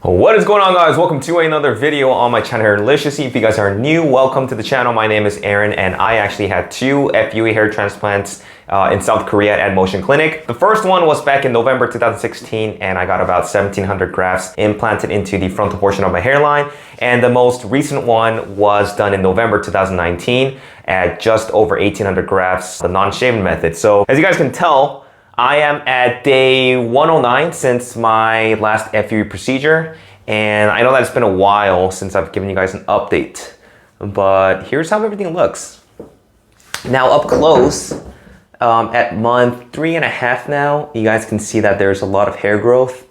What is going on, guys? Welcome to another video on my channel, Hairliciously. If you guys are new, welcome to the channel. My name is Aaron and I actually had two FUE hair transplants in South Korea at Motion Clinic. The first one was back in November 2016 and I got about 1,700 grafts implanted into the frontal portion of my hairline. And the most recent one was done in November 2019 at just over 1,800 grafts, the non-shaving method. So as you guys can tell, I am at day 109 since my last FUE procedure, and I know that it's been a while since I've given you guys an update, but here's how everything looks. Now up close, at month 3.5 now, you guys can see that there's a lot of hair growth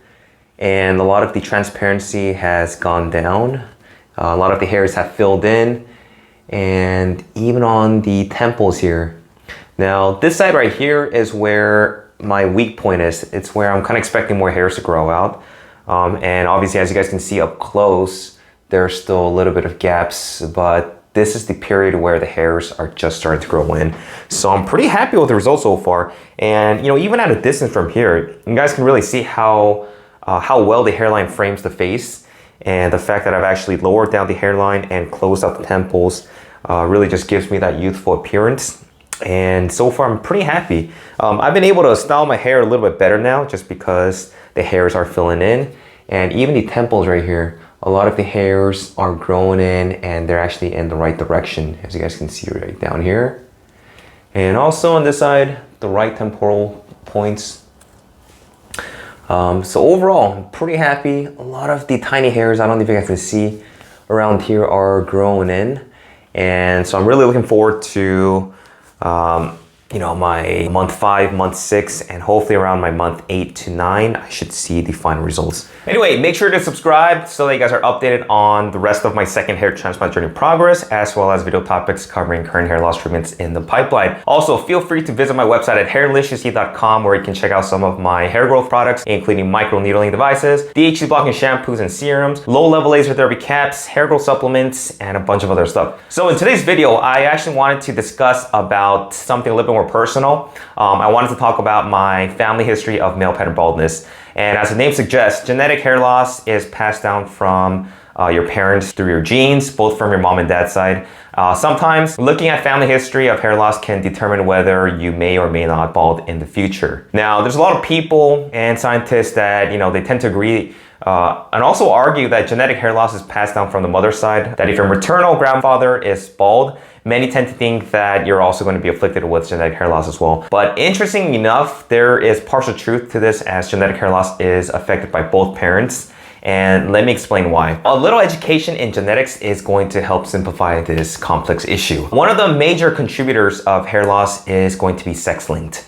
and a lot of the transparency has gone down. A lot of the hairs have filled in, and even on the temples here. Now this side right here is where my weak point is. It's where I'm kind of expecting more hairs to grow out. And obviously, as you guys can see up close, there's still a little bit of gaps, but this is the period where the hairs are just starting to grow in. So I'm pretty happy with the results so far. And you know, even at a distance from here, you guys can really see how well the hairline frames the face. And the fact that I've actually lowered down the hairline and closed out the temples really just gives me that youthful appearance. And so far I'm pretty happy. I've been able to style my hair a little bit better now just because the hairs are filling in, and even the temples right here, a lot of the hairs are growing in and they're actually in the right direction, as you guys can see right down here. And also on this side, the right temporal points. So overall, I'm pretty happy. A lot of the tiny hairs, I don't know if you guys can see around here, are growing in. And so I'm really looking forward to you know, my month 5, month 6, and hopefully around my month 8 to 9, I should see the final results. Anyway, make sure to subscribe so that you guys are updated on the rest of my second hair transplant journey progress, as well as video topics covering current hair loss treatments in the pipeline. Also, feel free to visit my website at HAIRLICIOUSLY.com, where you can check out some of my hair growth products, including microneedling devices, DHT blocking shampoos and serums, low-level laser therapy caps, hair growth supplements, and a bunch of other stuff. So in today's video, I actually wanted to discuss about something a little bit more personal. I wanted to talk about my family history of male pattern baldness. And as the name suggests, genetic hair loss is passed down from your parents through your genes, both from your mom and dad's side. Sometimes looking at family history of hair loss can determine whether you may or may not bald in the future. Now, there's a lot of people and scientists that, you know, they tend to agree and also argue that genetic hair loss is passed down from the mother's side, that if your maternal grandfather is bald, many tend to think that you're also going to be afflicted with genetic hair loss as well. But interestingly enough, there is partial truth to this, as genetic hair loss is affected by both parents. And let me explain why. A little education in genetics is going to help simplify this complex issue. One of the major contributors of hair loss is going to be sex-linked.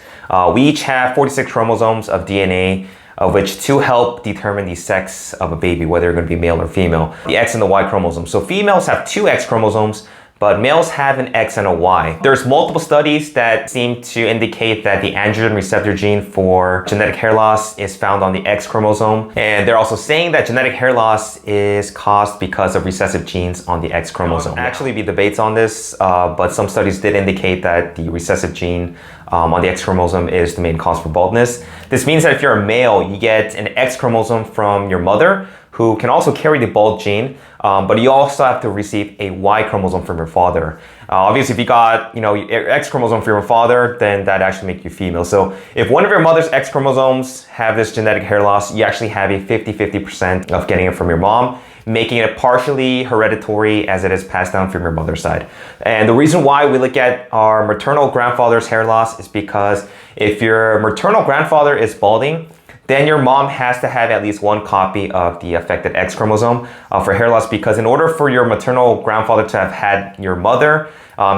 We each have 46 chromosomes of DNA, of which 2 help determine the sex of a baby, whether they're going to be male or female, the X and the Y chromosome. So females have 2 X chromosomes, but males have an X and a Y. There's multiple studies that seem to indicate that the androgen receptor gene for genetic hair loss is found on the X chromosome. And they're also saying that genetic hair loss is caused because of recessive genes on the X chromosome. There'll actually be debates on this, but some studies did indicate that the recessive gene on the X chromosome is the main cause for baldness. This means that if you're a male, you get an X chromosome from your mother, who can also carry the bald gene, but you also have to receive a Y chromosome from your father. Obviously, if you got, you know, X chromosome from your father, then that actually makes you female. So if one of your mother's X chromosomes have this genetic hair loss, you actually have a 50-50% of getting it from your mom, making it partially hereditary as it is passed down from your mother's side. And the reason why we look at our maternal grandfather's hair loss is because if your maternal grandfather is balding, then your mom has to have at least 1 copy of the affected X chromosome for hair loss, because in order for your maternal grandfather to have had your mother,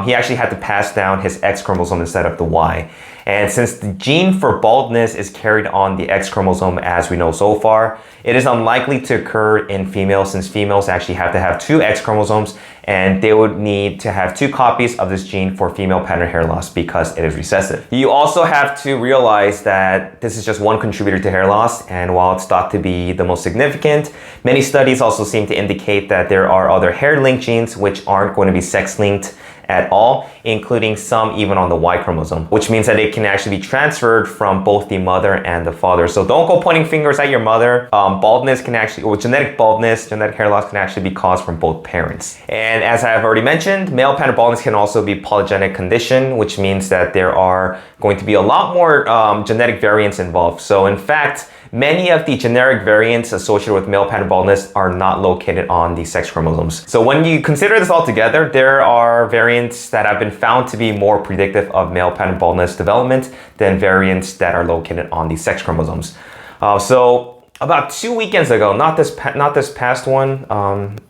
he actually had to pass down his X chromosome instead of the Y. And since the gene for baldness is carried on the X chromosome, as we know so far, it is unlikely to occur in females, since females actually have to have 2 X chromosomes, and they would need to have 2 copies of this gene for female pattern hair loss because it is recessive. You also have to realize that this is just one contributor to hair loss, and while it's thought to be the most significant, many studies also seem to indicate that there are other hair-linked genes which aren't going to be sex-linked, at all, including some even on the Y chromosome, which means that it can actually be transferred from both the mother and the father. So don't go pointing fingers at your mother. Baldness can actually, or genetic baldness, genetic hair loss can actually be caused from both parents. And as I have already mentioned, male pattern baldness can also be a polygenic condition, which means that there are going to be a lot more genetic variants involved. So in fact, many of the generic variants associated with male pattern baldness are not located on the sex chromosomes. So when you consider this all together, there are variants that have been found to be more predictive of male pattern baldness development than variants that are located on the sex chromosomes. So about 2 weekends ago, not this past one,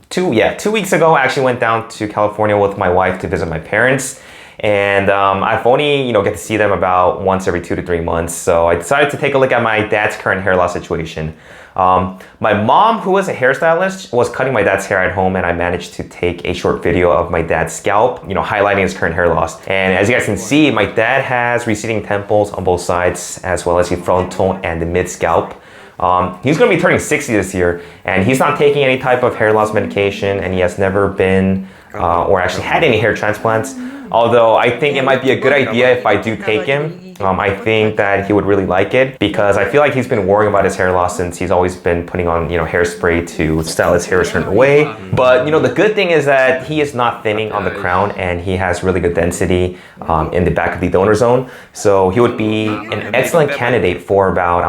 2 weeks ago, I actually went down to California with my wife to visit my parents. And I've only, get to see them about once every 2 to 3 months. So I decided to take a look at my dad's current hair loss situation. My mom, who is a hairstylist, was cutting my dad's hair at home, and I managed to take a short video of my dad's scalp, highlighting his current hair loss. And as you guys can see, my dad has receding temples on both sides, as well as the frontal and the mid scalp. He's going to be turning 60 this year, and he's not taking any type of hair loss medication, and he has never been or actually had any hair transplants. Although I think it might be a good idea if I do take him. I think that he would really like it, because I feel like he's been worrying about his hair loss since he's always been putting on, hairspray to style his hair a certain way. But, the good thing is that he is not thinning on the crown, and he has really good density in the back of the donor zone. So he would be an excellent candidate for about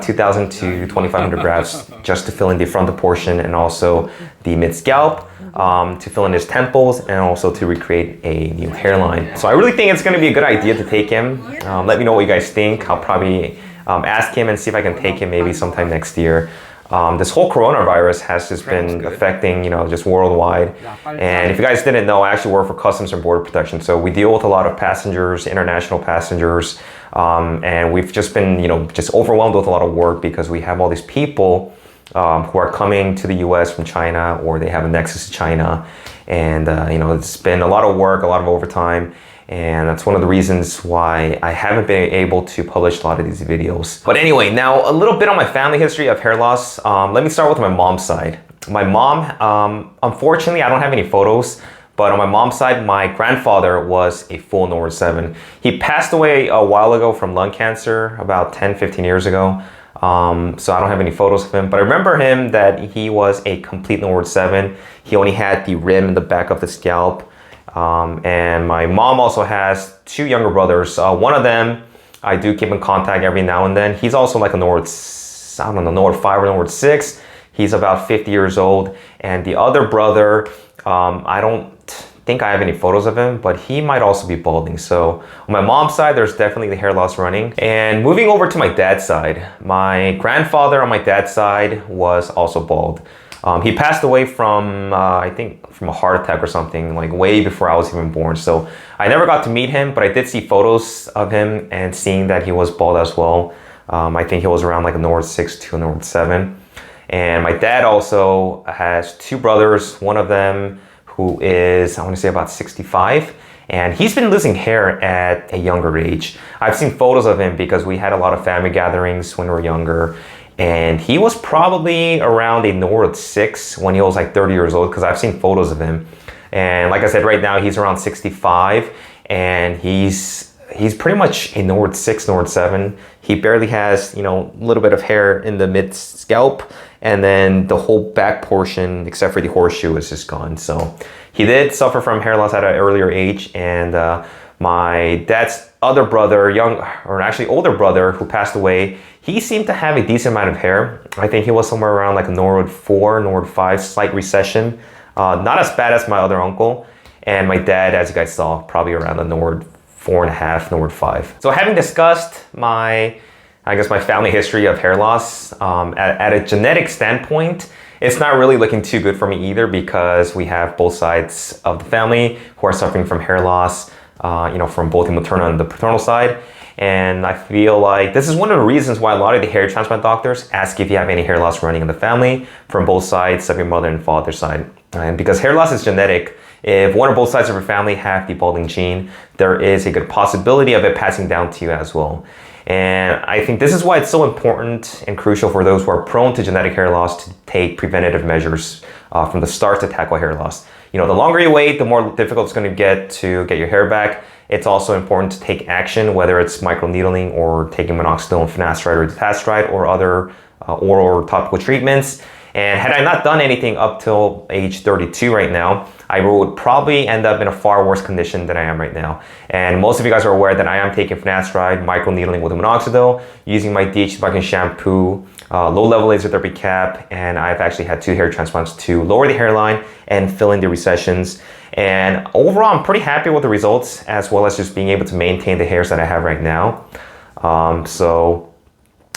2,000 to 2,500 grafts just to fill in the frontal portion and also the mid scalp. To fill in his temples and also to recreate a new hairline. So I really think it's going to be a good idea to take him. Let me know what you guys think. I'll probably ask him and see if I can take him maybe sometime next year. This whole coronavirus has just been affecting, just worldwide. And if you guys didn't know, I actually work for Customs and Border Protection. So we deal with a lot of passengers, international passengers, and we've just been, just overwhelmed with a lot of work because we have all these people who are coming to the US from China, or they have a nexus to China. And, it's been a lot of work, a lot of overtime. And that's one of the reasons why I haven't been able to publish a lot of these videos. But anyway, now a little bit on my family history of hair loss. Let me start with my mom's side. My mom, unfortunately, I don't have any photos. But on my mom's side, my grandfather was a full Norwood 7. He passed away a while ago from lung cancer, about 10, 15 years ago. So I don't have any photos of him, but I remember him that he was a complete Norwood 7. He only had the rim in the back of the scalp. And my mom also has 2 younger brothers. One of them I do keep in contact every now and then. He's also like a Norwood 5 or Norwood 6. He's about 50 years old. And the other brother, I don't think I have any photos of him, but he might also be balding. So on my mom's side, there's definitely the hair loss running. And moving over to my dad's side, my grandfather on my dad's side was also bald. He passed away from, I think from a heart attack or something, like way before I was even born. So I never got to meet him, but I did see photos of him and seeing that he was bald as well. I think he was around like a Norwood 6 to a Norwood 7. And my dad also has 2 brothers. One of them who is, I want to say about 65. And he's been losing hair at a younger age. I've seen photos of him because we had a lot of family gatherings when we were younger. And he was probably around a Norwood 6 when he was like 30 years old, because I've seen photos of him. And like I said, right now he's around 65, and he's pretty much a Norwood 6, Norwood 7. He barely has, a little bit of hair in the mid scalp, and then the whole back portion, except for the horseshoe, is just gone. So he did suffer from hair loss at an earlier age, and my dad's other brother, older brother, who passed away, he seemed to have a decent amount of hair. I think he was somewhere around like a Norwood 4, Norwood 5, slight recession. Not as bad as my other uncle. And my dad, as you guys saw, probably around a Norwood 4.5, Norwood 5. So having discussed my family history of hair loss, at a genetic standpoint, it's not really looking too good for me either, because we have both sides of the family who are suffering from hair loss, from both the maternal and the paternal side. And I feel like this is one of the reasons why a lot of the hair transplant doctors ask if you have any hair loss running in the family from both sides of your mother and father's side. And because hair loss is genetic, if one or both sides of your family have the balding gene, there is a good possibility of it passing down to you as well. And I think this is why it's so important and crucial for those who are prone to genetic hair loss to take preventative measures from the start to tackle hair loss. you know, the longer you wait, the more difficult it's going to get your hair back. It's also important to take action, whether it's microneedling or taking minoxidil and finasteride or dutasteride or other oral or topical treatments. And had I not done anything up till age 32 right now, I would probably end up in a far worse condition than I am right now. And most of you guys are aware that I am taking finasteride, microneedling with minoxidil, using my DHT Bucking shampoo, low-level laser therapy cap, and I've actually had 2 hair transplants to lower the hairline and fill in the recessions. And overall, I'm pretty happy with the results, as well as just being able to maintain the hairs that I have right now. So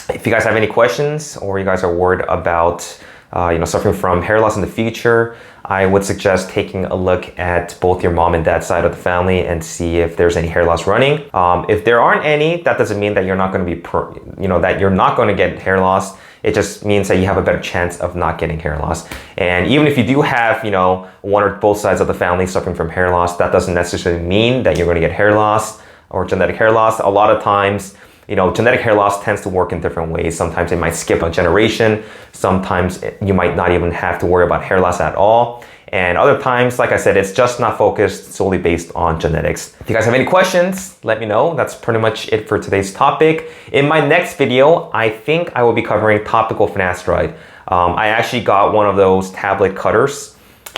if you guys have any questions, or you guys are worried about you know, suffering from hair loss in the future, I would suggest taking a look at both your mom and dad's side of the family and see if there's any hair loss running. If there aren't any, that doesn't mean that you're not going to be, you know, that you're not going to get hair loss. It just means that you have a better chance of not getting hair loss. And even if you do have, you know, one or both sides of the family suffering from hair loss, that doesn't necessarily mean that you're going to get hair loss or genetic hair loss. A lot of times, you know, genetic hair loss tends to work in different ways. Sometimes it might skip a generation. Sometimes you might not even have to worry about hair loss at all. And other times, like I said, it's just not focused solely based on genetics. If you guys have any questions, let me know. That's pretty much it for today's topic. In my next video, I think I will be covering topical finasteride. I actually got one of those tablet cutters.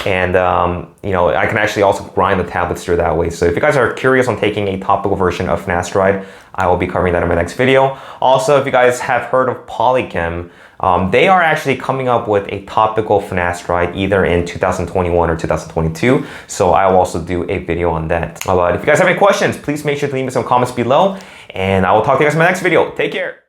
And, you know, I can actually also grind the tablets through that way. So if you guys are curious on taking a topical version of finasteride, I will be covering that in my next video. Also, if you guys have heard of Polychem, they are actually coming up with a topical finasteride either in 2021 or 2022. So I will also do a video on that. But if you guys have any questions, please make sure to leave me some comments below. And I will talk to you guys in my next video. Take care.